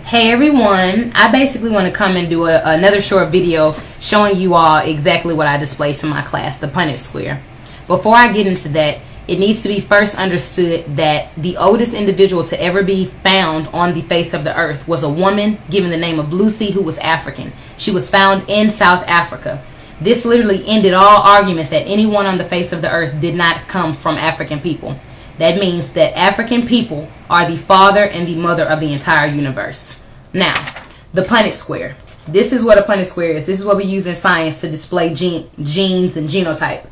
Hey everyone, I basically want to come and do another short video showing you all exactly what I displayed to my class, the Punnett square. Before I get into that, it needs to be first understood that the oldest individual to ever be found on the face of the earth was a woman given the name of Lucy, who was African. She was found in South Africa. This literally ended all arguments that anyone on the face of the earth did not come from African people. That means that African people are the father and the mother of the entire universe. Now, the Punnett square. This is what a Punnett square is. This is what we use in science to display genes and genotype.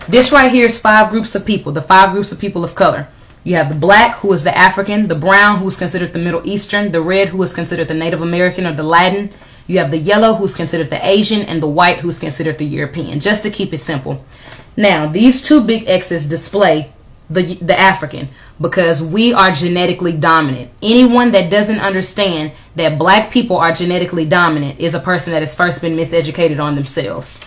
This right here is 5 groups of people, the 5 groups of people of color. You have the black, who is the African, the brown, who is considered the Middle Eastern, the red, who is considered the Native American or the Latin. You have the yellow, who's considered the Asian, and the white, who's considered the European, just to keep it simple. Now, these 2 big X's display the African, because we are genetically dominant. Anyone that doesn't understand that black people are genetically dominant is a person that has first been miseducated on themselves.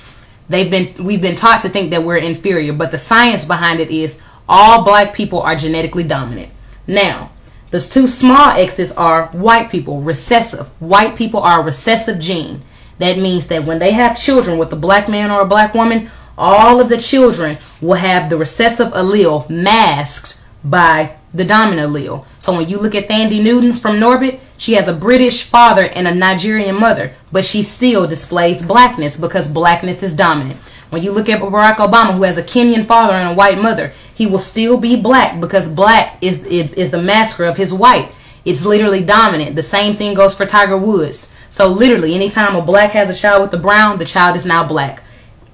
We've been taught to think that we're inferior, but the science behind it is all black people are genetically dominant. Now, those 2 small X's are white people, recessive. White people are a recessive gene. That means that when they have children with a black man or a black woman, all of the children will have the recessive allele masked by the dominant allele. So when you look at Thandie Newton from Norbit, she has a British father and a Nigerian mother, but she still displays blackness because blackness is dominant. When you look at Barack Obama, who has a Kenyan father and a white mother, he will still be black because black is the masker of his white. It's literally dominant. The same thing goes for Tiger Woods. So literally, anytime a black has a child with the brown, the child is now black.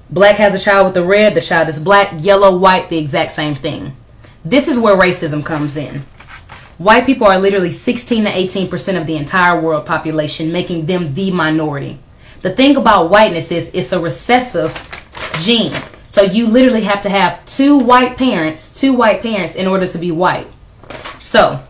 Black has a child with the red, the child is black. Yellow, white, the exact same thing. This is where racism comes in. White people are literally 16 to 18% of the entire world population, making them the minority. The thing about whiteness is it's a recessive gene. So you literally have to have 2 white parents in order to be white. So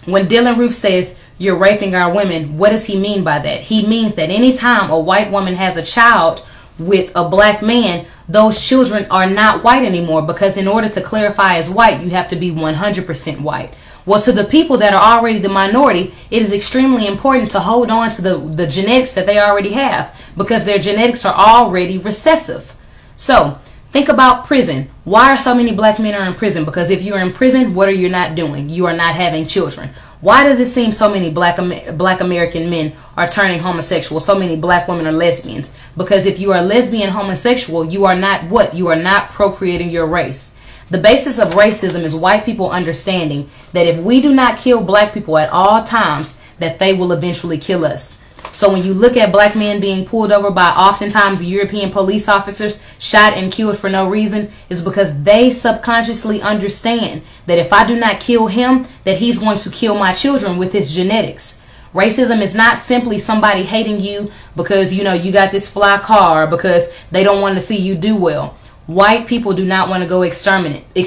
when Dylann Roof says you're raping our women, what does he mean by that? He means that anytime a white woman has a child with a black man, those children are not white anymore, because in order to clarify as white, you have to be 100% white. Well, to the people that are already the minority, it is extremely important to hold on to the genetics that they already have, because their genetics are already recessive. So think about prison. Why are so many black men are in prison? Because if you're in prison, what are you not doing? You are not having children. Why does it seem so many black American men are turning homosexual? So many black women are lesbians. Because if you are lesbian homosexual, you are not what? You are not procreating your race. The basis of racism is white people understanding that if we do not kill black people at all times, that they will eventually kill us. So when you look at black men being pulled over by oftentimes European police officers, shot and killed for no reason, is because they subconsciously understand that if I do not kill him, that he's going to kill my children with his genetics. Racism is not simply somebody hating you because, you know, you got this fly car, or because they don't want to see you do well. White people do not want to go extinct.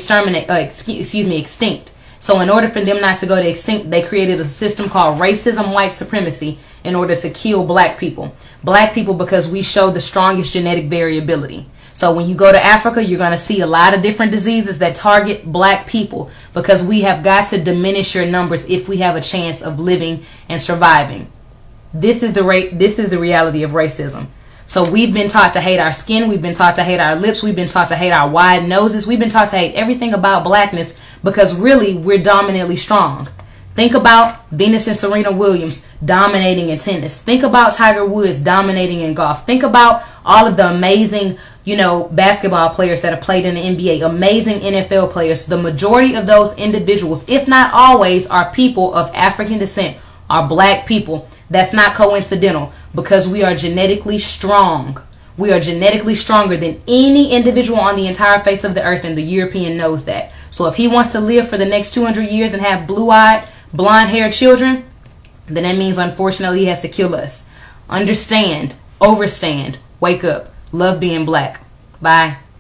So in order for them not to go to extinct, they created a system called racism, white supremacy, in order to kill black people. Black people because we show the strongest genetic variability. So when you go to Africa, you're going to see a lot of different diseases that target black people, because we have got to diminish your numbers if we have a chance of living and surviving. This is the reality of racism. So we've been taught to hate our skin, we've been taught to hate our lips, we've been taught to hate our wide noses, we've been taught to hate everything about blackness, because really we're dominantly strong. Think about Venus and Serena Williams dominating in tennis. Think about Tiger Woods dominating in golf. Think about all of the amazing, you know, basketball players that have played in the NBA, amazing NFL players. The majority of those individuals, if not always, are people of African descent, are black people. That's not coincidental, because we are genetically strong. We are genetically stronger than any individual on the entire face of the earth, and the European knows that. So if he wants to live for the next 200 years and have blue-eyed, blonde-haired children, then that means unfortunately he has to kill us. Understand, overstand, wake up, love being black. Bye.